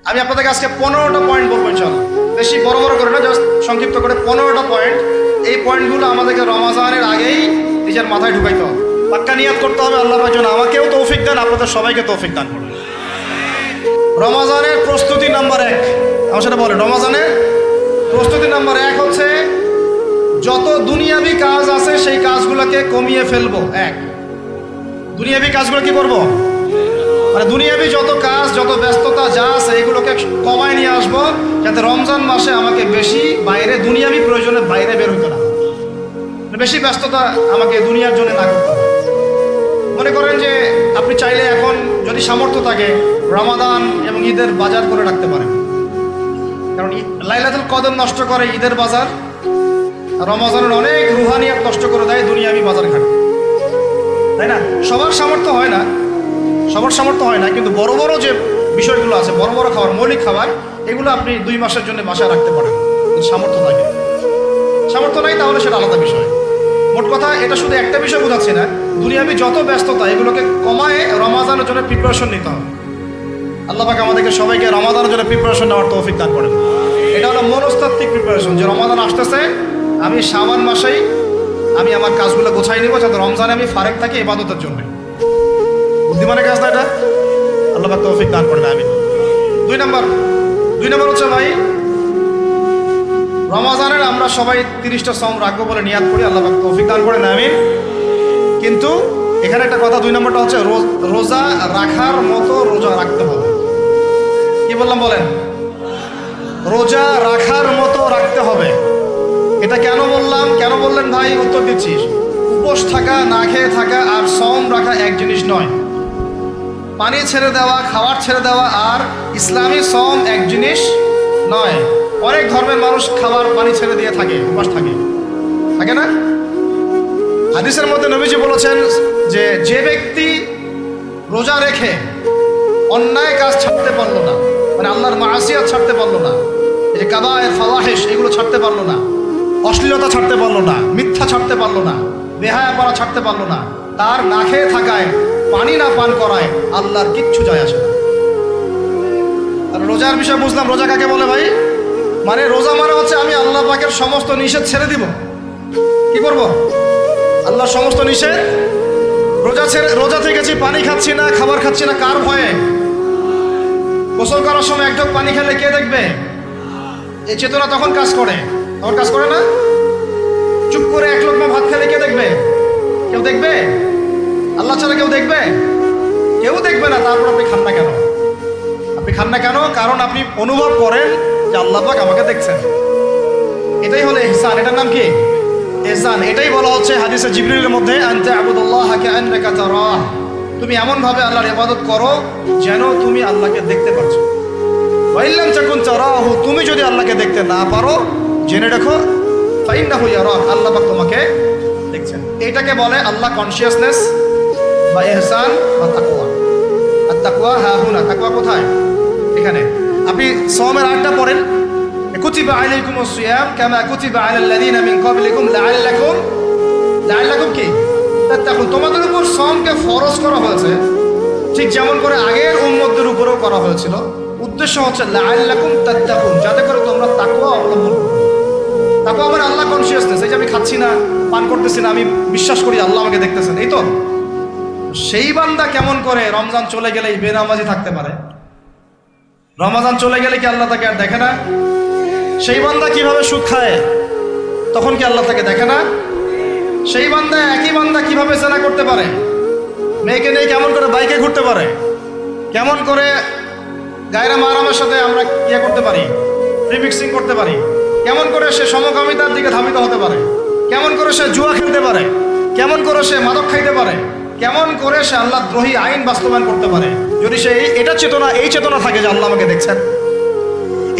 আমি আপনাদেরকে আজকে 15টা পয়েন্ট বলবো ইনশাআল্লাহ, বেশি বড় বড় করে না, জাস্ট সংক্ষিপ্ত করে 15টা পয়েন্ট। এই পয়েন্টগুলো আমাদেরকে রমাজানের আগেই নিজের মাথায় ঢুকাইতে হবে, পাক্কা নিয়াত করতে হবে। আল্লাহ পাক যেন আমাকেও তৌফিক দেন, আপনাদের সবাইকে তৌফিক দান করুন। রমাজানের প্রস্তুতি নাম্বার 1, আমার সেটা বলেন। রমাজানের প্রস্তুতি নাম্বার 1 হচ্ছে যত দুনিয়াবি কাজ আছে সেই কাজগুলোকে কমিয়ে ফেলবো। দুনিয়াবি কাজগুলো কি করবো, মানে দুনিয়াবি যত কাজ, যত ব্যস্ততা যা আছে এগুলোকে কমায় নিয়ে আসবো, যাতে রমজান মাসে আমাকে বেশি বাইরে দুনিয়াবি প্রয়োজনে বাইরে বের হইতে না, বেশি ব্যস্ততা আমাকে দুনিয়ার জন্য না করতে হবে। মনে করেন যে আপনি চাইলে এখন যদি সামর্থ্য থাকে রমাদান এবং ঈদের বাজার করে রাখতে পারেন, কারণ লাইলাতুল কদর নষ্ট করে ঈদের বাজার, রমজানের অনেক রুহানিয়াত নষ্ট করে দেয় দুনিয়াবি বাজার ঘাট, তাই না? সবার সামর্থ্য হয় না, কিন্তু বড় বড় যে বিষয়গুলো আছে, বড় বড় খাবার, মৌলিক খাবার, এগুলো আপনি 2 মাসের জন্য বাসায় রাখতে পারেন সামর্থ্য থাকে। সামর্থ্য নাই তাহলে সেটা আলাদা বিষয়। মোট কথা এটা শুধু একটা বিষয় বোঝাচ্ছি না, দুনিয়াবি যত ব্যস্ততা এগুলোকে কমায় রমাজানের জন্য প্রিপারেশন নিতে হবে। আল্লাহ পাক আমাদেরকে সবাইকে রমাদানের জন্য প্রিপারেশন নেওয়ার তৌফিক দান করেন। এটা হলো মনস্তাত্ত্বিক প্রিপারেশন, যে রমাদান আসতেছে, আমি শাবান মাসেই আমি আমার কাজগুলো গোছাই নিব, যাতে রমজানে আমি ফারেক থাকি ইবাদতের জন্য। বুদ্ধিমানের কাজ না এটা, আল্লাহ পাক তৌফিক দান করেন। আমিন। 2 নম্বর হচ্ছে ভাই, রমাজানের আমরা সবাই 30টা সওম রাখবো বলে নিয়াত করি, আল্লাহ পাক তৌফিক দান করেন। আমিন। কিন্তু এখানে একটা কথা, 2 নম্বরটা হচ্ছে রোজা রাখার মতো রোজা রাখতে হবে। কি বললাম বলেন? রোজা রাখার মতো রাখতে হবে। এটা কেন বললাম, কেন বললেন ভাই? উত্তর দিচ্ছি। উপোস থাকা, না খেয়ে থাকা আর সওম রাখা এক জিনিস নয়। পানি ছেড়ে দেওয়া, খাবার ছেড়ে দেওয়া আর ইসলামী সওম এক জিনিস নয়। অনেক ধর্মের মানুষ খাবার পানি ছেড়ে দিয়ে থাকে, উপাস থাকে না? হাদিসের মধ্যে নবীজি বলেছেন যে ব্যক্তি রোজা রেখে অন্যায় কাজ ছাড়তে পারলো না, মানে আল্লাহর মাসিয়াত ছাড়তে পারলো না, এই যে কাবায়ের ফাওয়াহিশ এগুলো ছাড়তে পারলো না, অশ্লীলতা ছাড়তে পারলো না, মিথ্যা ছাড়তে পারলো না, বেহায়াপনা ছাড়তে পারলো না, তার না খেয়ে থাকায়, পানি না পান করায় আল্লাহর কিচ্ছু যায় আসে না। আর রোজার বিষয় বুঝলাম। রোজা কাকে বলে ভাই? মানে রোজা মানে হচ্ছে আমি আল্লাহ পাকের সমস্ত নিষেধ ছেড়ে দিব। কি করব? আল্লাহর সমস্ত নিষেধ। রোজা থেকেছি, পানি খাচ্ছি না, খাবার খাচ্ছি না, কার ভয়ে? গোসল করার সময় এক ঢোক পানি খেলে কে দেখবে? এই চেতনা তখন কাজ করে না? চুপ করে এক লোকমা ভাত খেলে কে দেখবে? কেউ দেখবে? আল্লাহ ছাড়া কেউ দেখবে? কেউ দেখবে না। তারপর আপনি খান না কেন? কারণ আপনি অনুভব করেন যে আল্লাহ পাক আমাকে দেখছেন। এটাই হলো ইহসান। এটার নাম কি? ইহসান। এটাই বলা হচ্ছে হাদিসে জিবরিলের মধ্যে, আনতা আবুদুল্লাহ কাআন্নাকা তারাহ, তুমি এমন ভাবে আল্লাহর ইবাদত করো যেন তুমি আল্লাহকে দেখতে পারছো। ওয়া ইল্লাম তাকুন তারাহু, তুমি যদি আল্লাহকে দেখতে না পারো, জেনে রাখো ফাইন্নাহু ইয়ারাক, আল্লাহ পাক তোমাকে দেখছেন। এটাকে বলে আল্লাহ কনসিয়াসনেস বা ইহসান বা তাকওয়া। আর তাকওয়া হাহুনা, তাকওয়া কোথায়? এখানে। আপনি সওমের 8টা পড়েন, কুতিবা আলাইকুমুস সিয়াম কামা কুতিবা আলাল লাযিনা মিন ক্বাবলিকুম লাআল্লাকুম কি তাত্তাকুন, তোমাদের উপর সওমকে ফরজ করা হয়েছে ঠিক যেমন করে আগের উম্মতদের উপরেও করা হয়েছিল। উদ্দেশ্য হচ্ছে লাআল্লাকুম তাত্তাকুন, যাতে করে তোমরা তাকওয়া অবলম্বন করো। তাকওয়া মানে আল্লাহ কনসিয়াসনেস। এই যে আমি খাচ্ছি না, পান করতেছি না, আমি বিশ্বাস করি আল্লাহ আমাকে দেখতেছেন, এই তো। সেই বান্দা কেমন করে রমজান চলে গেলেই বেনামাজি থাকতে পারে? রমজান চলে গেলে কি আল্লাহ তাকে আর দেখে না? সেই বান্দা কিভাবে সুদ খায়, তখন কি আল্লাহ তাকে দেখে না? সেই বান্দা, একই বান্দা কিভাবে জেনা করতে পারে? মেয়েকে নিয়ে কেমন করে বাইকে ঘুরতে পারে? কেমন করে গায়রা মাহরামের সাথে আমরা ইয়ে করতে পারি, প্রিমিক্সিং করতে পারি? কেমন করে সে সমকামিতার দিকে ধাবিত হতে পারে? কেমন করে সে জুয়া খেলতে পারে? কেমন করে সে মাদক খাইতে পারে? কেমন করে সে আল্লাহ দ্রোহী আইন বাস্তবায়ন করতে পারে? যদি সে এই চেতনা থাকে যে আল্লাহ আমাকে দেখছেন,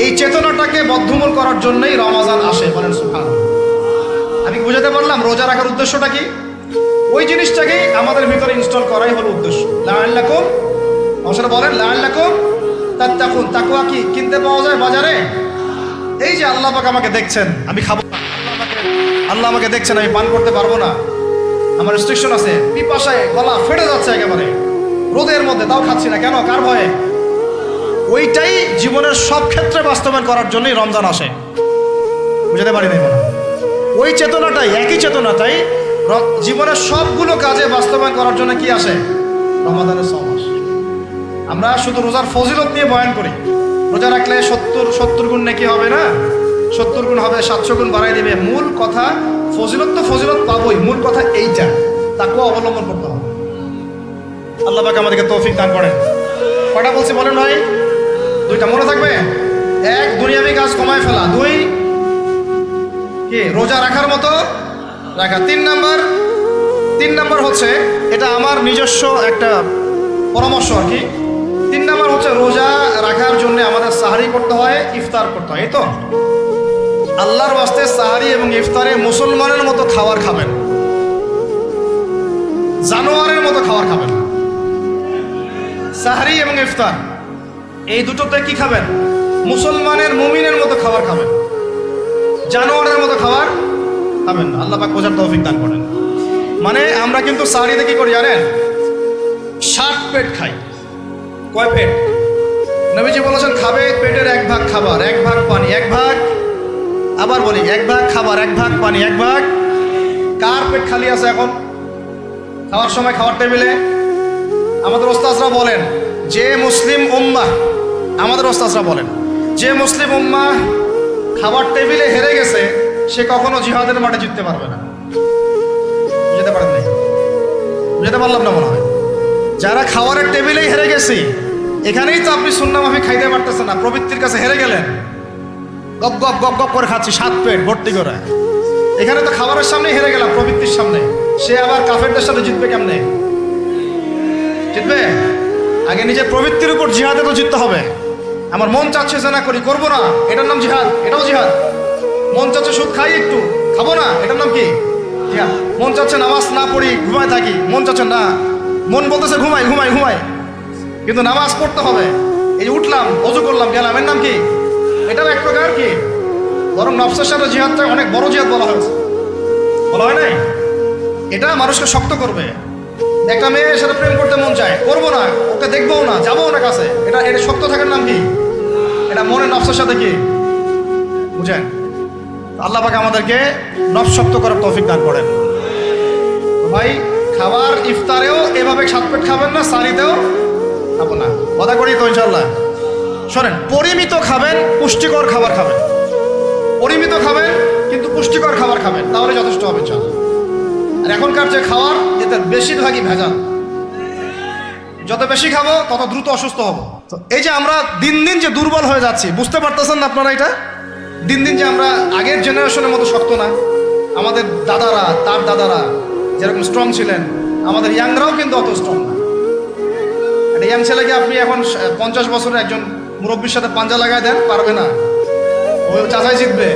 এই চেতনাটাকে বদ্ধমূল করার জন্যই রমাজান আসে। বলেন সুবহানাল্লাহ। আমি বুঝাতে পারলাম রোজা রাখার উদ্দেশ্যটা কি? ওই জিনিসটাকেই আমাদের ভিতরে ইনস্টল করাই হলো উদ্দেশ্য। লাআল্লাকুম, অবশ্যই বলেন লাআল্লাকুম তাত্তাকুন। তাকওয়া কি কিনতে পাওয়া যায় বাজারে? এই যে আল্লাহ পাক আমাকে দেখছেন, আমি খাবো না, আল্লাহ আমাকে দেখছেন, আমি পান করতে পারবো না, আমার রেস্ট্রিকশন আছে, পিপাসায় গলা ফেটে যাচ্ছে একেবারে রোদের মধ্যে, তাও খাচ্ছি না কেন? কার ভয়ে? ওইটাই জীবনের সব ক্ষেত্রে বাস্তবায়ন করার জন্যই রমজান আসে। বুঝতে পারি নাই মনে, ওই চেতনাটাই, একই চেতনাটাই জীবনের সবগুলো কাজে বাস্তবায়ন করার জন্য কি আসে? রমাদানের সমাস। আমরা শুধু রোজার ফজিলত নিয়ে বয়ান করি, রোজা রাখলে 70 গুণ নাকি হবে না, 70 গুণ হবে, 700 গুণ বাড়াই দেবে। মূল কথা ফজিলত তো ফজিলত পাবোই, মূল কথা এইটা, তাকেও অবলম্বন করতে হবে। আল্লাহ পাক আমাদেরকে তৌফিক দান করেন। কটা বলছি বলেন ভাই? 2টা মনে থাকবে। 1, দুনিয়াবি কাজ কমায় ফেলা। 2, কি রোজা রাখার মতো রাখা। 3 নাম্বার হচ্ছে, এটা আমার নিজস্ব একটা পরামর্শ আর কি। 3 নাম্বার হচ্ছে, রোজা রাখার জন্য আমাদের সাহারি করতে হয়, ইফতার করতে হয়। এই তো আল্লাহর ওয়াস্তে সাহারি এবং ইফতারে মুসলমানের মতো খাবার খাবেন, জানোয়ারের মতো খাবার খাবেন। সাহারি এবং ইফতার এই দুটোতে কি খাবেন? মুসলমানের, মুমিনের মতো খাবার খাবেন, জানোয়ারের মতো খাবার খাবেন না। আল্লাহ পাক বোঝার তৌফিক দান করেন। মানে আমরা কিন্তু সাহারিতে কি করি জানেন? 60 পেট খাই। কয় পেট? নবীজি বলেছেন খাবে পেটের 1 ভাগ খাবার, 1 ভাগ পানি, 1 ভাগ, আবার বলি 1 ভাগ খাবার, 1 ভাগ পানি, 1 ভাগ। কার পেট খালি আছে এখন খাওয়ার সময়? খাওয়ার টেবিলে আমাদের ওস্তাদরা বলেন, যে মুসলিম উম্মাহ, আমাদের ওস্তাদরা বলেন, যে মুসলিম উম্মাহ খাবার টেবিলে হেরে গেছে, সে কখনো জিহাদের মাঠে জিততে পারবে না। বুঝতে পারেন নাই? বুঝতে পারলাম না মনে হয়। যারা খাওয়ারের টেবিলেই হেরে গেছি, এখানেই তো আপনি সুন্নাহ মাফিক খাইতে পারতেছেন না, প্রবৃত্তির কাছে হেরে গেলেন। গপ গপ গপ গপ করে খাচ্ছি 7 পেট ভর্তি করে, এখানে তো খাবারের সামনে হেরে গেলাম, প্রবৃত্তির সামনে। সে আবার কাফেরদের সাথে জিতবে কেমনে? জিতবে আগে নিজের প্রবৃত্তির উপর জিহাদে তো জিততে হবে। আমার মন চাচ্ছে যে না করি, করবো না, এটার নাম জিহাদ, এটাও জিহাদ। মন চাচ্ছে সুদ খাই, একটু খাবো না, এটার নাম কি? জিহাদ। মন চাচ্ছে নামাজ না পড়ি, ঘুমায় থাকি, মন চাচ্ছে না, মন বলতেছে ঘুমাই ঘুমাই ঘুমাই, কিন্তু নামাজ পড়তে হবে। এই উঠলাম, অজু করলাম, গেলাম, এর নাম কি? এটাও এক প্রকার কি, বরং নফসের সাথে জিহাদটা অনেক বড় জিহাদ বলা হয়েছে, বলা হয় নাই? এটা মানুষকে শক্ত করবে। একটা মেয়ের সাথে প্রেম করতে মন চায়, করবো না, ওকে দেখবোও না, যাবোও না কাছে, এটা শক্ত থাকার নাম কি? এটা মনে নফসের সাথে কি বুঝেন? আল্লাহ পাক আমাদেরকে নফস শক্ত করার তৌফিক দান করেন। তো ভাই, খাবার ইফতারেও এভাবে 7 পেট খাবেন না, সারিতেও খাবো না, কথা করি তো ইনশাল্লাহ। শোনেন, পরিমিত খাবেন, পুষ্টিকর খাবার খাবেন, পরিমিত খাবেন কিন্তু পুষ্টিকর খাবার খাবেন, তাহলে যথেষ্ট হবে ইনশাল্লাহ। আর এখনকার যে খাবার, এতে বেশিরভাগই ভেজাল। যত বেশি খাবো তত দ্রুত অসুস্থ হব। তো এই যে আমরা দিন দিন যে দুর্বল হয়ে যাচ্ছি, বুঝতে পারতেছেন না আপনারা? এটা দিন দিন যে আমরা আগের জেনারেশনের মতো শক্ত না। আমাদের দাদারা, তার দাদারা যেরকম স্ট্রং ছিলেন, আমাদের ইয়াংরাও কিন্তু অত স্ট্রং না। একটা ইয়াং ছেলেকে আপনি এখন 50 বছরের একজন মুরব্বীর সাথে পাঞ্জা লাগায় দেন, পারবে না, ওই চাচাই জিতবে।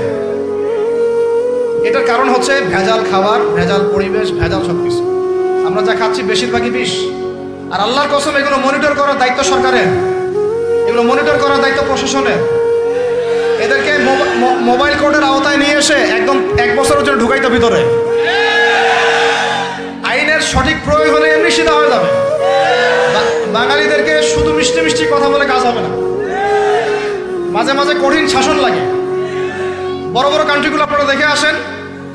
এটার কারণ হচ্ছে ভেজাল খাবার, ভেজাল পরিবেশ, ভেজাল সব কিছু। আমরা যা খাচ্ছি বেশিরভাগই বিষ। আর আল্লাহর কসম, এগুলো মনিটর করার দায়িত্ব সরকারের, এগুলো মনিটর করার দায়িত্ব প্রশাসনের। এদেরকে মোবাইল কোর্টের আওতায় নিয়ে এসে একদম 1 বছরের জন্য ঢুকাইতো ভিতরে। আইনের সঠিক প্রয়োগ হলে এমনি সিধা হয়ে যাবে। বাঙালিদেরকে শুধু মিষ্টি মিষ্টি কথা বলে কাজ হবে না, মাঝে মাঝে কঠিন শাসন লাগে। বড় বড় কান্ট্রিগুলো আপনারা দেখে আসেন,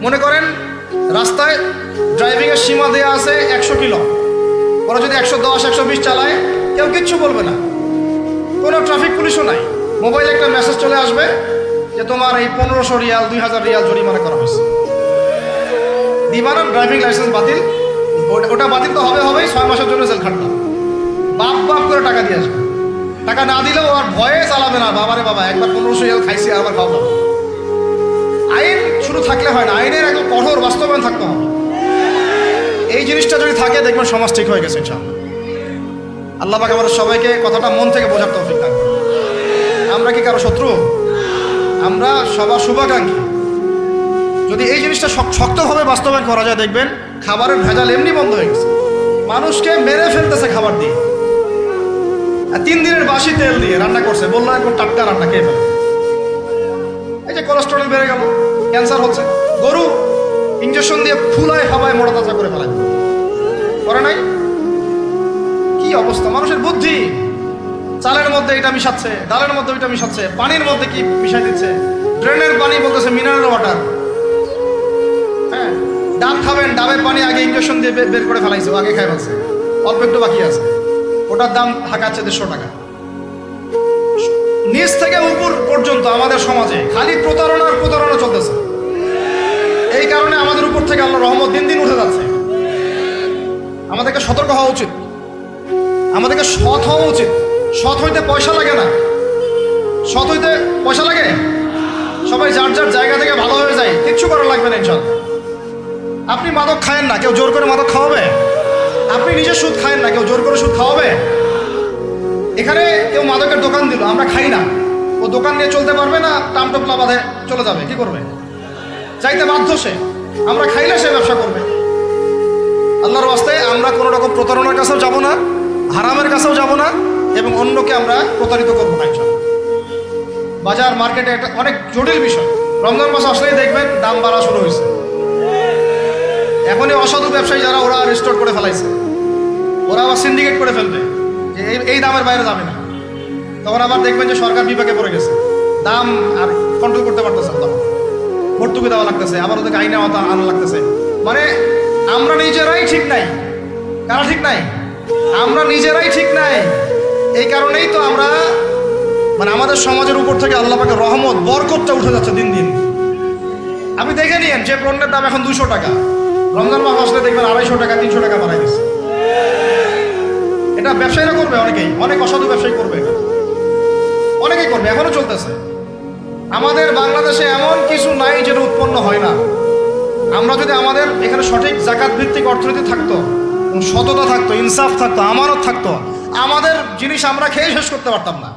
মনে করেন রাস্তায় ড্রাইভিংয়ের সীমা দেওয়া আছে 100 কিলো, ওরা যদি 110 120 চালায়, কেউ কিচ্ছু বলবে না, কোনো ট্রাফিক পুলিশও নাই। মোবাইলে একটা মেসেজ চলে আসবে যে তোমার এই 1500 রিয়াল 2000 রিয়াল জরিমানা করা হয়েছে। দিবানা ড্রাইভিং লাইসেন্স বাতিল, ওটা বাতিল তো হবেই, 6 মাসের জন্য জেল খাটলাম। বাপ করে টাকা দিয়ে আসবে, টাকা না দিলেও আর ভয়ে চালাবে না। বাবারে বাবা, একবার 1500 রিয়াল খাইছি, আবার খাওয়া। আইন শুধু থাকলে হয় না, আইনের একদম কঠোর বাস্তবায়ন থাকতে হবে। এই জিনিসটা যদি থাকে, দেখবেন সমাজ ঠিক হয়ে গেছে ইনশাআল্লাহ। আল্লাহ পাক আমাদের সবাইকে কথাটা মন থেকে বোঝার তৌফিক দান করুন। আমরা কি কারো শত্রু? আমরা সবার শুভাকাঙ্ক্ষী। যদি এই জিনিসটা শক্তভাবে বাস্তবায়ন করা যায়, দেখবেন খাবারের ভেজাল এমনি বন্ধ হয়ে গেছে। মানুষকে মেরে ফেলতেছে খাবার দিয়ে, 3 দিনের বাসি তেল দিয়ে রান্না করছে, বললো এখন টাটকা রান্না খেয়ে ফেলে। এই যে কোলেস্টেরল বেড়ে গেল, ক্যান্সার হচ্ছে। গরু ইঞ্জেকশন দিয়ে ফুলায় খাবায় মোটা তাজা করে ফেলায়, করে নাই? কি অবস্থা মানুষের বুদ্ধি! চালের মধ্যে এটা মিশাচ্ছে, ডালের মধ্যে ওইটা মিশাচ্ছে, পানির মধ্যে কি মিশাই দিচ্ছে, ড্রেনের পানি বলতেছে মিনারেল ওয়াটার। হ্যাঁ, ডাব খাবেন, ডাবের পানি আগে ইঞ্জেকশন দিয়ে বের করে ফেলাইছে, আগে খাই ফেলছে, অল্প একটু বাকি আছে, ওটার দাম হাঁকাচ্ছে 150 টাকা। নিচ থেকে উপর পর্যন্ত আমাদের সমাজে খালি প্রতারণার প্রতারণা চলতেছে। এই কারণে আমাদের উপর থেকে আল্লাহর রহমত দিন দিন উঠে যাচ্ছে। আমাদেরকে সতর্ক হওয়া উচিত, আমাদেরকে সৎ হওয়া উচিত। সৎ হইতে পয়সা লাগে না, সৎ হইতে পয়সা লাগে। সবাই যার যার জায়গা থেকে ভালো হয়ে যায়, কিচ্ছু করার লাগবে না ইনশাল্লাহ। আপনি মাদক খায়েন না, কেউ জোর করে মাদক খাওয়াবে? আপনি নিজে সুদ খায়েন না, কেউ জোর করে সুদ খাওয়াবে? এখানে কেউ মাদকের দোকান দিল, আমরা খাই না, ও দোকান নিয়ে চলতে পারবে না? টামটোপলা বাঁধে চলে যাবে, কি করবে? চাইতে বাধ্য সে। আমরা খাইলে সে ব্যবসা করবে। আল্লাহর ওয়াস্তে আমরা কোনো রকম প্রতারণার কাছেও যাব না, হারামের কাছেও যাব না, এবং অন্যকে আমরা প্রতারিত করবো না ইনশাল্লাহ। বাজার মার্কেটে একটা অনেক জটিল বিষয়। রমজান মাস আসলেই দেখবেন দাম বাড়া শুরু হয়েছে। এখনই অসাধু ব্যবসায়ী যারা, ওরা রিস্টোর করে ফেলাইছে, ওরা আবার সিন্ডিকেট করে ফেলবে যে এই দামের বাইরে যাবে না। তখন আবার দেখবেন যে সরকার বিপাকে পড়ে গেছে, দাম আর কন্ট্রোল করতে পারতেছে না, তখন ভর্তুকি দেওয়া লাগতেছে, আবার ওদেরকে আইনে আনা লাগতেছে। মানে আমরা নিজেরাই ঠিক নাই। কারা ঠিক নাই? আমরা নিজেরাই ঠিক নাই। এই কারণেই তো আমরা মানে আমাদের সমাজের উপর থেকে আল্লাহ পাকের রহমত বরকতটা উঠে যাচ্ছে দিন দিন। আপনি দেখে নিয়েন যে পণ্যের দাম এখন 200 টাকা, রমজান মাস আসলে দেখবেন 250 টাকা 300 টাকা বাড়াই দিচ্ছে। এটা ব্যবসায়ীরা করবে, অনেকেই, অনেক অসাধু ব্যবসায়ী করবে, এটা অনেকেই করবে, এখনো চলতেছে। আমাদের বাংলাদেশে এমন কিছু নাই যেটা উৎপন্ন হয় না। আমরা যদি আমাদের এখানে সঠিক জাকাত ভিত্তিক অর্থনীতি থাকতো, সততা থাকতো, ইনসাফ থাকতো, আমানত থাকতো, আমাদের জিনিস আমরা খেয়ে শেষ করতে পারতাম না,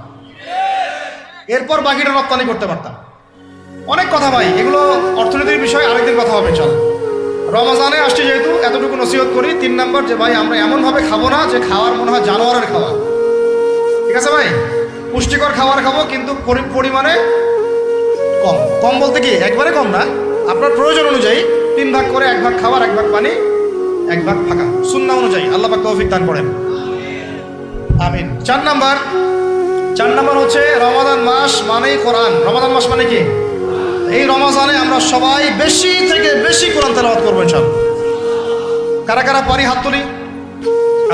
এরপর বাকিটা রপ্তানি করতে পারতাম। অনেক কথা ভাই, এগুলো অর্থনীতির বিষয়, আরেকদিন কথা হবে চল। রমজানে আসছে যেহেতু এতটুকু নসিহত করি। 3 নাম্বার, যে ভাই আমরা এমনভাবে খাবো না যে খাওয়ার মনে হয় জানোয়ারের খাওয়া। ঠিক আছে ভাই, পুষ্টিকর খাবার খাবো, কিন্তু পরিমাণে কম। কম বলতে কি একবারে কম না, আপনার প্রয়োজন অনুযায়ী 3 ভাগ করে, 1 ভাগ খাবার, 1 ভাগ পানি, 1 ভাগ ফাঁকা, সুন্নাহ অনুযায়ী। আল্লাহ পাক তৌফিক দান করেন, আমিন। 4 নাম্বার হচ্ছে রমাদান মাস মানেই কোরআন। রমাদান মাস মানে কি? এই রমজানে আমরা সবাই বেশি থেকে বেশি কোরআন তেলাওয়াত করবো ইনশাআল্লাহ। কারা কারা পারি হাত তুলি?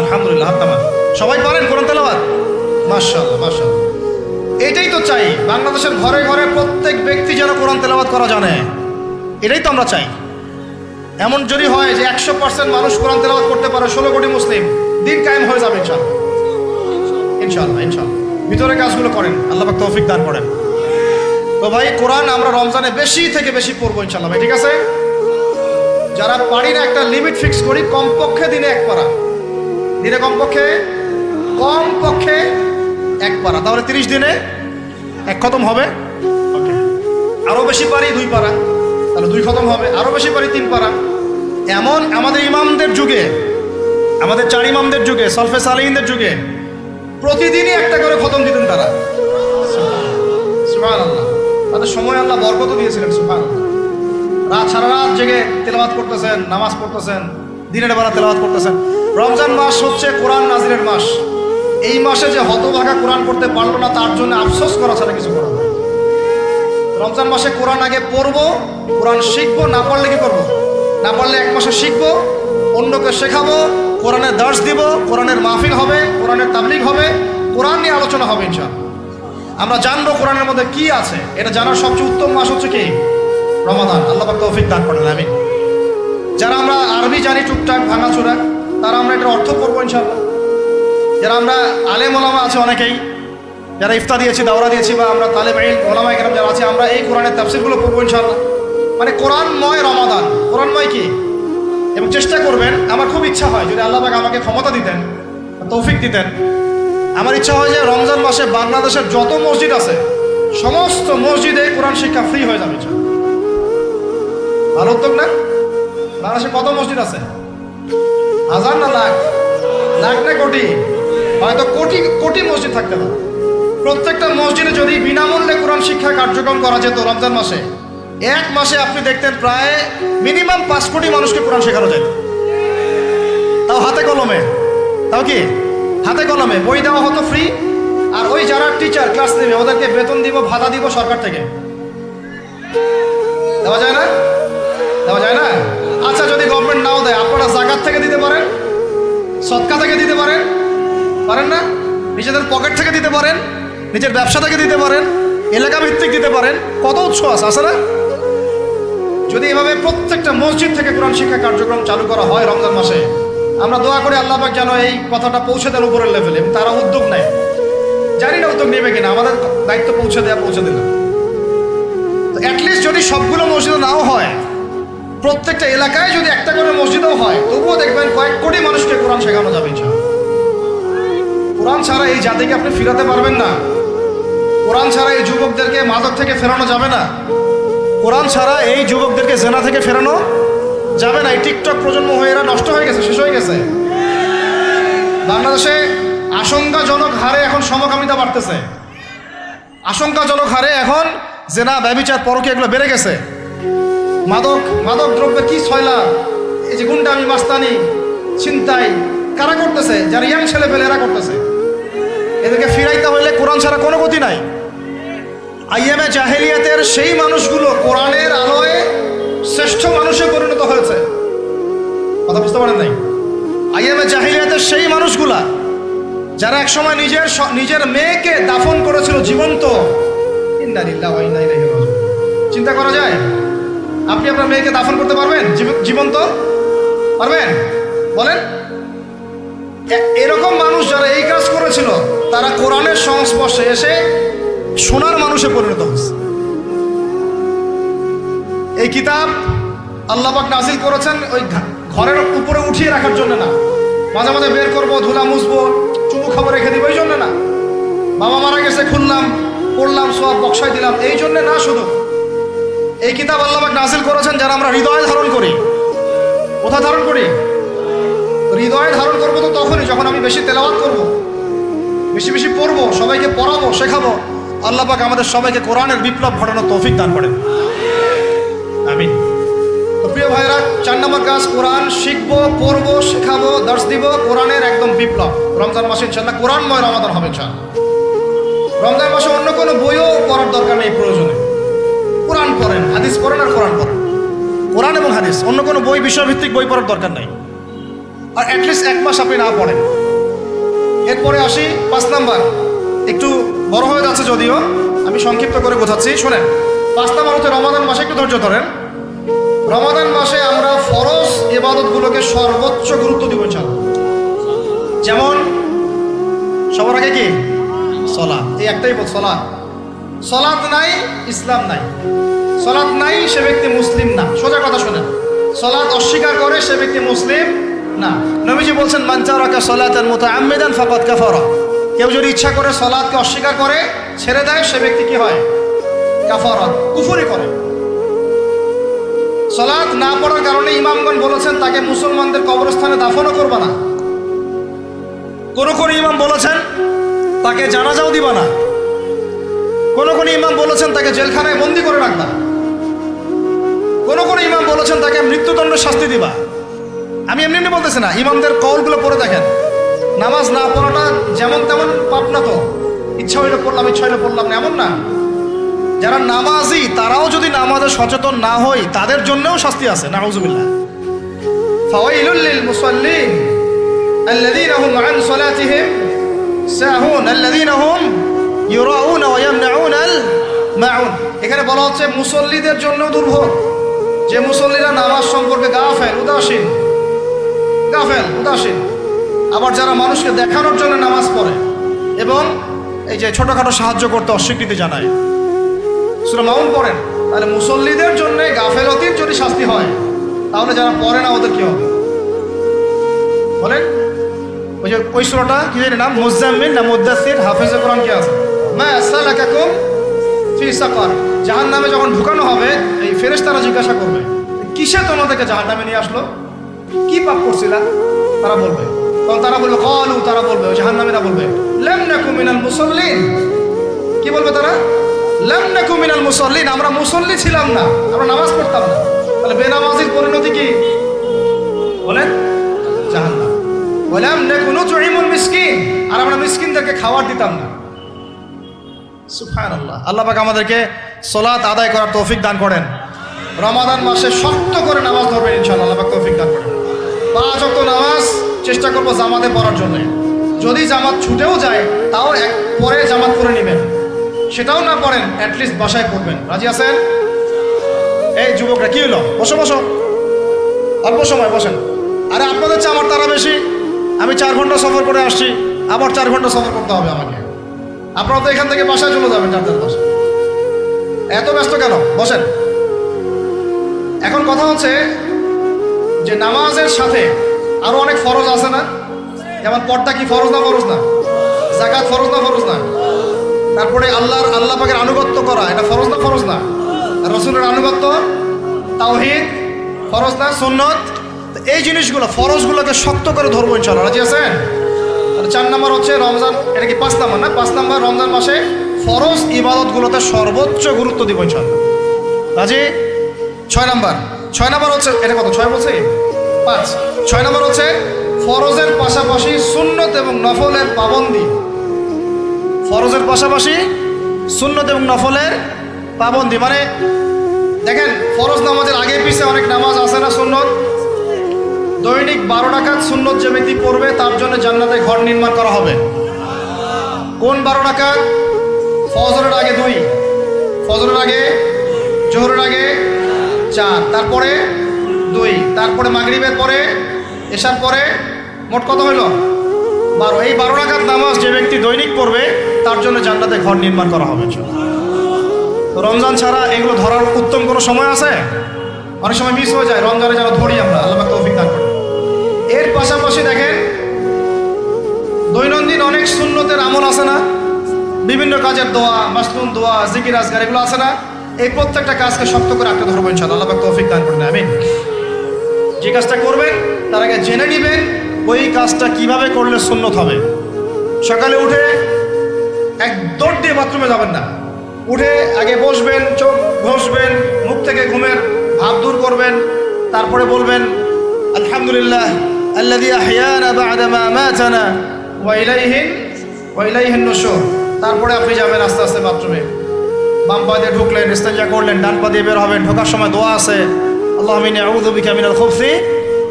আলহামদুলিল্লাহ, হাত নামান। সবাই পারেন কোরআন তেলাওয়াত? মাশাআল্লাহ, মাশাআল্লাহ। এটাই তো চাই, বাংলাদেশের ঘরে ঘরে প্রত্যেক ব্যক্তি যেন কোরআন তেলাওয়াত করা জানে। এটাই তো আমরা চাই। এমন যদি হয় যে 100% মানুষ কোরআন তেলাওয়াত করতে পারে, 16 কোটি মুসলিম, দিন কায়েম হয়ে যাবে ইনশাআল্লাহ, ইনশাআল্লাহ, ইনশাআল্লাহ। ভিতরে কাজগুলো করেন, আল্লাহ পাক তৌফিক দান করেন। তো ভাই, কোরআন আমরা রমজানে বেশি থেকে বেশি পড়বো ইনশাআল্লাহ ভাই, ঠিক আছে? যারা পারি না, একটা লিমিট ফিক্স করি, কমপক্ষে দিনে 1 পারা, দিনে কমপক্ষে 1 পারা, তাহলে 30 দিনে 1 খতম হবে। আরো বেশি পারি 2 পারা, তাহলে 2 খতম হবে। আরো বেশি পারি 3 পারা। এমন আমাদের ইমামদের যুগে, আমাদের 4 ইমামদের যুগে, সলফে সালেহিনদের যুগে প্রতিদিনই 1টা করে খতম দিতেন তারা। সুবহানাল্লাহ, তাদের সময় আল্লাহ বরকত দিয়েছিলেন। সুবহানাল্লাহ, সারা রাত জেগে তেলাওয়াত করতেছেন, নামাজ পড়তেছেন, দিনের বেলা তেলাওয়াত করতেছেন। রমজান মাস হচ্ছে কোরআন নাজিলের মাস। এই মাসে যে হতভাগা কোরআন পড়তে পারলো না, তার জন্য আফসোস করা ছাড়া কিছু করা যায়। রমজান মাসে কোরআন আগে পড়বো, কোরআন শিখবো, না পারলে কি করবো? না পারলে 1 মাসে শিখবো, অন্যকে শেখাবো, কোরআনের দার্স দিব, কোরআনের মাহফিল হবে, কোরআনের তাবলীগ হবে, কোরআন নিয়ে আলোচনা হবে ইনশাআল্লাহ। আমরা জানবো কোরআনের মধ্যে কি আছে। এটা জানার সবচেয়ে উত্তম মাস হচ্ছে কি? রমাদান। আল্লাহ পাক তৌফিক দান করেন, আমিন। যারা আমরা আরবি জানি টুকটাক ভাঙাচোরা, তারা আমরা এটার অর্থ পড়বো ইনশাআল্লাহ। যারা আমরা আলেম ওলামা আছে অনেকেই, যারা ইফতা দিয়েছি, দাওরা দিয়েছি, বা আমরা তালেব ইলম ওলামা ইকরাম যারা আছে, আমরা এই কোরআনের তাফসীরগুলো পড়বো ইনশাআল্লাহ। মানে কোরআনময় রমাদান, কোরআনময় কি? এবং চেষ্টা করবেন, আমার খুব ইচ্ছা হয় যদি আল্লাহ পাক আমাকে ক্ষমতা দিতেন, তৌফিক দিতেন, আমার ইচ্ছা হয় যে রমজান মাসে বাংলাদেশের যত মসজিদ আছে সমস্ত মসজিদে কোরআন শিক্ষা ফ্রি হয়ে যাবে। ভালো উদ্যোগ না? বাংলাদেশে কত মসজিদ আছে? 1000 না লাখ? লাখ না কোটি? হয়তো কোটি কোটি মসজিদ থাকতে পারে। প্রত্যেকটা মসজিদে যদি বিনামূল্যে কোরআন শিক্ষা কার্যক্রম করা যেত রমজান মাসে, 1 মাসে আপনি দেখতেন প্রায় মিনিমাম 5 কোটি মানুষকে কোরআন শেখানো যেত। তাও হাতে কলমে, তাও কি হাতে কলমে। বই দেওয়া হতো ফ্রি, আর ওই যারা টিচার ক্লাস নেবে ওদেরকে বেতন দিব, ভাতা দিব সরকার থেকে। দেওয়া যায় না? দেওয়া যায় না? আচ্ছা, যদি গভর্নমেন্ট নাও দেয়, আপনারা জাকাত থেকে দিতে পারেন, সদকা থেকে দিতে পারেন, পারেন না? নিজেদের পকেট থেকে দিতে পারেন, নিজের ব্যবসা থেকে দিতে পারেন, এলাকা ভিত্তিক দিতে পারেন। কত উৎস আছে না? যদি এভাবে প্রত্যেকটা মসজিদ থেকে কোরআন শিক্ষা কার্যক্রম চালু করা হয় রমজান মাসে, আমরা দোয়া করি আল্লাহ পাক যেন এই কথাটা পৌঁছে দেন উপরের লেভেলে। তারা উদ্যোগ নেয়, জানি না উদ্যোগ নেবে কিনা, আমাদের দায়িত্ব পৌঁছে দিলাম। তো অ্যাটলিস্ট যদি সবগুলো মসজিদে নাও হয়, প্রত্যেকটা এলাকায় যদি একটা করে মসজিদও হয়, তবুও দেখবেন কয়েক কোটি মানুষকে কোরআন শেখানো যাবে ইনশাআল্লাহ। কোরআন ছাড়া এই জাতিকে আপনি ফিরাতে পারবেন না। কোরআন ছাড়া এই যুবকদেরকে মাদক থেকে ফেরানো যাবে না। কোরআন ছাড়া এই যুবকদেরকে জেনা থেকে ফেরানো যাবে না। এই টিকটক প্রজন্ম হয়ে এরা নষ্ট হয়ে গেছে, শেষ হয়ে গেছে। বাংলাদেশে আশঙ্কাজনক হারে এখন সমকামিতা বাড়তেছে। আশঙ্কাজনক হারে এখন জেনা, ব্যভিচার, পরকীয়া এগুলো বেড়ে গেছে। মাদক দ্রব্যের কি ছয়লা, এই যে গুন্ডামি, মাস্তানি, ছিনতাই কারা করতেছে? যারা ইয়াং ছেলে পেলে এরা করতেছে। এদেরকে ফিরাইতে হইলে কোরআন ছাড়া কোনো গতি নাই। আইয়ামে জাহেলিয়াতের সেই মানুষগুলো কোরআনের আলোয় শ্রেষ্ঠ মানুষে পরিণত হয়েছে। কথা বুঝতে পারেন নাই? আইয়ামে জাহেলিয়াতের সেই মানুষগুলা যারা একসময় নিজের মেয়েকে দাফন করেছিল জীবন্ত। ইন্না লিল্লাহি ওয়া ইন্না ইলাইহি রাজিউন। চিন্তা করা যায়? আপনি আপনার মেয়েকে দাফন করতে পারবেন জীবন্ত? পারবেন? বলেন। এরকম মানুষ যারা এই কাজ করেছিল, তারা কোরআনের সংস্পর্শে এসে সোনার মানুষে পরিণত হয়েছে। এই কিতাব আল্লাহ পাক নাজিল করেছেন ওই ঘরের উপরে উঠিয়ে রাখার জন্য না, মাঝে মাঝে বের করবো, ধুলা মুছবো, চুমু খাবো, রেখে দিব, এই জন্য না। বাবা মারা গেছে, খুললাম, পড়লাম, সব বক্সায় দিলাম, এই জন্য না। শুধু এই কিতাব আল্লাহ পাক নাজিল করেছেন যারা আমরা হৃদয়ে ধারণ করি। কোথায় ধারণ করি? হৃদয়ে ধারণ করবো তো তখনই যখন আমি বেশি তেলাওয়াত করব, বেশি বেশি পড়বো, সবাইকে পড়াবো, শেখাবো। আল্লাহ পাক আমাদের সবাইকে কোরআনের বিপ্লব ঘটানোর তৌফিক দান করেন। আমিন। তো প্রিয় ভাইরা, 4 নম্বর কাজ, কোরআন শিখবো, পড়বো, শেখাবো, দর্শ দিব। কোরআনের একদম বিপ্লব। রমজান মাসে ইনশাআল্লাহ কোরআনময় রমাদান হবে ইনশাআল্লাহ। রমজান মাসে অন্য কোনো বইও পড়ার দরকার নেই প্রয়োজনে। কোরআন পড়েন, হাদিস পড়েন আর কোরআন পড়েন। কোরআন এবং হাদিস, অন্য কোনো বই, বিষয়ভিত্তিক বই পড়ার দরকার নাই। আর অ্যাটলিস্ট 1 মাস আপনি না পড়েন। এরপরে আসি 5 নাম্বার। একটু বড় হয়ে যাচ্ছে যদিও, আমি সংক্ষিপ্ত করে বোঝাচ্ছি, শোনেন। 5 নাম্বার হচ্ছে রমাদান মাসে, একটু ধৈর্য ধরেন। রমাদান মাসে আমরা ফরজ ইবাদতগুলোকে সর্বোচ্চ গুরুত্ব দিব ইনশাআল্লাহ। যেমন সবার আগে কি? সালাত। এই একটাই বল, সালাত। সালাত নাই, ইসলাম নাই। সালাত নাই, সে ব্যক্তি মুসলিম না। সোজা কথা শোনেন, সালাত অস্বীকার করে সে ব্যক্তি মুসলিম না। নবীজি বলছেন, মান তারাকা সালাতান মুতাআম্মিদান ফাকাদ কাফারা। কেউ যদি ইচ্ছা করে সালাতকে অস্বীকার করে, ছেড়ে দেয়, সে ব্যক্তি কি হয়? কাফারা, কুফরি করে। সালাত না পড়ার কারণে ইমামগণ বলেছেন তাকে মুসলমানদের কবরস্থানে দাফনও করবে না। কোন কোন ইমাম বলেছেন তাকে জানাজাও দিবা না। কোন কোন ইমাম বলেছেন তাকে জেলখানায় বন্দি করে রাখবা। কোন কোন ইমাম বলেছেন তাকে মৃত্যুদণ্ডের শাস্তি দিবা। আমি এমনি এমনি বলতেছি না, ইমামদের কওলগুলো পড়ে দেখেন। নামাজ না পড়াটা যেমন তেমন পাপ না তো, ইচ্ছা হইলে পড়লাম, ইচ্ছা হইলে পড়লাম না, এমন না। যারা নামাজি তারাও যদি নামাজে সচেতন না হয়, তাদের জন্যও শাস্তি আছে। নাউজুবিল্লাহ। ফাওয়াইলুল লিল মুসাল্লিন আল্লাযীনা হুম আন সালাতিহিম সাহুন আল্লাযীনা হুম ইউরাউনা ওয়া ইয়ামনাউনাল মাউন। এখানে বলা হচ্ছে মুসল্লিদের জন্য দুর্ভোগ, যে মুসল্লিরা নামাজ সম্পর্কে গাফেল, উদাসীন। আবার যারা মানুষকে দেখানোর জন্য নামাজ পড়ে এবং এই যে ছোটখাটো সাহায্য করতে অস্বীকৃতি জানায়, সূরা মাউন পড়েন। তাহলে মুসল্লিদের জন্য গাফেলতির যদি শাস্তি হয়, তাহলে যারা পড়ে না ওদের কি হবে বলেন? ওই যে ওই সূরাটা কি জানি নাম, মুজাম্মিল না মুদ্দাসির, হাফেজে কোরআন কি আছে, মা সালাকাকুম ফি সাকার। জাহান্নামে যখন ঢুকানো হবে, এই ফেরেশতারা জিজ্ঞাসা করবে, কিসে তোমাদেরকে জাহান্নামে নিয়ে আসলো? কি পাপ করছিলা? তারা বলবে, তখন তারা বলবে ক্বালু, তারা বলবে, ওই জাহান্নামীরা বলবে, লাম নাকু মিনাল মুসাল্লিন। কি বলবে তারা? লাম নাকু মিনাল মুসাল্লিন, আমরা মুসল্লি ছিলাম না, আমরা নামাজ পড়তাম না। তাহলে বেনামাজির পরিণতি কি বলেন? জাহান্নাম। ওয়ালাম নাকু নুতইমুল মিসকিন, আর আমরা মিসকিনদেরকে খাবার দিতাম না। সুবহানাল্লাহ। আল্লাহ পাক আমাদেরকে সালাত আদায় করার তৌফিক দান করেন। রমাদান মাসে শক্ত করে নামাজ ধরবেন ইনশাআল্লাহ, আল্লাহ পাক তৌফিক দান করেন। 5 ওয়াক্ত নামাজ চেষ্টা করব জামাতে পড়ার জন্য। যদি জামাত ছুটেও যায় তাও পরে জামাত করে নেবেন, সেটাও না পড়েন অ্যাটলিস্ট বাসায় পড়বেন। রাজি আছেন? এই যুবকরা কি হলো, বসো বসো, অল্প সময় বসেন। আরে আপনাদের চেয়ে আমার তারা বেশি, আমি 4 ঘন্টা সফর করে আসছি, আবার 4 ঘন্টা সফর করতে হবে আমাকে। আপনারা তো এখান থেকে বাসায় চলে যাবেন 4-4 বাসা, এত ব্যস্ত কেন? বসেন। এখন কথা হচ্ছে যে নামাজের সাথে আরো অনেক ফরজ আছে না? যেমন পর্দা কি ফরজ না ফরজ না? যাকাত ফরজ না ফরজ না? তারপরে আল্লাহ পাকের আনুগত্য করা এটা ফরজ না ফরজ না? রাসূলের আনুগত্য, তাওহীদ ফরজ না সুন্নত? এই জিনিসগুলো ফরজগুলোকে শক্ত করে ধরবো ইনশাআল্লাহ। রাজি আছেন? আর 4 নম্বর হচ্ছে রমজান, এটা কি 5 নম্বর না? 5 নম্বর রমজান মাসে ফরজ ইবাদতগুলোতে সর্বোচ্চ গুরুত্ব দিব ইনশাআল্লাহ। রাজি? 6 নম্বর হচ্ছে, এটা কত 6 বলছি? 5। 6 নম্বর হচ্ছে ফরজের পাশাপাশি সুন্নত এবং নফলের পাবন্দি। ফরজের পাশাপাশি সুন্নত এবং নফলের পাবন্দি মানে দেখেন, ফরজ নামাজের আগে পিছিয়ে অনেক নামাজ আছে না সুন্নত? দৈনিক 12 রাকাত সুন্নত যে ব্যক্তি পড়বে তার জন্য জান্নাতে ঘর নির্মাণ করা হবে। কোন 12 রাকাত? ফজরের আগে 2, ফজরের আগে, জোহরের আগে 4, তারপরে 2, তারপরে মাগরিবের পরে, এশার পরে, মোট কত হইল? 12। এই 12 রাকাত নামাজ যে ব্যক্তি দৈনিক পড়বে তার জন্য জান্নাতে ঘর নির্মাণ করা হবে। তো রমজান ছাড়া এগুলো ধরার উত্তম কোনো সময় আছে? অনেক সময় মিস হয়ে যায়, রমজানে যারা ধরি আমরা, আল্লাহ পাক তৌফিক দান করেন। এর পাশাপাশি দেখেন দৈনন্দিন অনেক সুন্নতের আমল আছে না? বিভিন্ন কাজের দোয়া, মাসনুন দোয়া, জিকির আজকার এগুলো আছে না? এই প্রত্যেকটা কাজকে শক্ত করে আঁকড়ে ধরবো ইনশাআল্লাহ, আল্লাহ পাক তৌফিক দান করেন। আমিন। যে কাজটা করবেন তার আগে জেনে নেবেন ওই কাজটা কিভাবে করলে সুন্নত হবে। সকালে উঠে এক দৌড় দিয়ে বাথরুমে যাবেন না, উঠে আগে বসবেন, চোখ ঘষবেন, মুখ থেকে ঘুমের ভাব দূর করবেন, তারপরে বলবেন আলহামদুলিল্লাহ আল্লাযী আহইয়ানা বা'দা মা আমাতানা ওয়া ইলাইহিন নুশুর। তারপরে আপনি যাবেন আস্তে আস্তে বাথরুমে, বাম পা দিয়ে ঢুকলেন, ইস্তেঞ্জা করলেন, ডান পা দিয়ে বের হবেন। ঢোকার সময় দোয়া আছে, আল্লাহুম্মা ইন্নী আউযু বিকা মিনাল খুবসি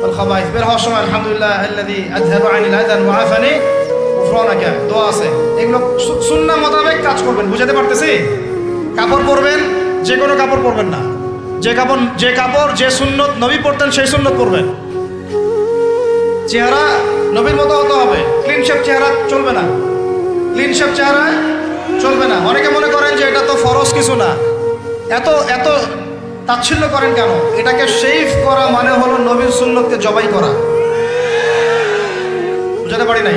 ওয়াল খাবাইস। বের হওয়ার সময় আলহামদুলিল্লাহ আল্লাযী আযহাবা আনিল আযান ওয়া আফানি গুফরানাকা, দোয়া আছে। এগুলো সুন্নাহ মোতাবেক কাজ করবেন। বুঝাতে পারতেছি? কাপড় পরবেন, যে কোনো কাপড় পরবেন না, যে কাপড় যে সুন্নত নবী পরতেন সেই সুন্নত পরবেন। চেহারা নবীর মতো হতে হবে, ক্লিন শেপ চেহারা চলবে না, ক্লিন শেপ চেহারা চলবে না। অনেকে মনে করেন যে এটা তো ফরজ কিছু না, এত তাচ্ছিল্য করেন কেন? এটাকে শেভ করা মানে হলো নবীর সুন্নতকে জবাই করা। বুঝাতে পারি নাই?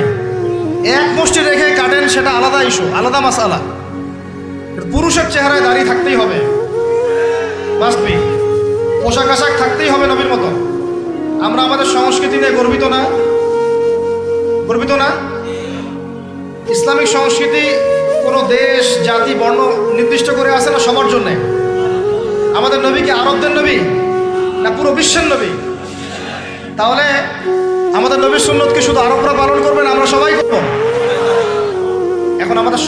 এক মুষ্টি রেখে কাটেন সেটা আলাদা ইস্যু, আলাদা মাসালা। পুরুষের চেহারায় দাঁড়িয়ে থাকতেই হবে, মাস্ট বি। পোশাক আশাক থাকতেই হবে নবীর মতো। আমরা আমাদের সংস্কৃতি নিয়ে গর্বিত না? গর্বিত না? ইসলামিক সংস্কৃতি কোনো দেশ, জাতি, বর্ণ নির্দিষ্ট করে আছে না? সবার জন্যে। আমাদের নবী কি আরবদের নবী না পুরো বিশ্বের নবী? তাহলে আমাদের নবীর সুন্নত কি শুধু আরবরা পালন করবেন, আমরা সবাই করব? এখন আমাদের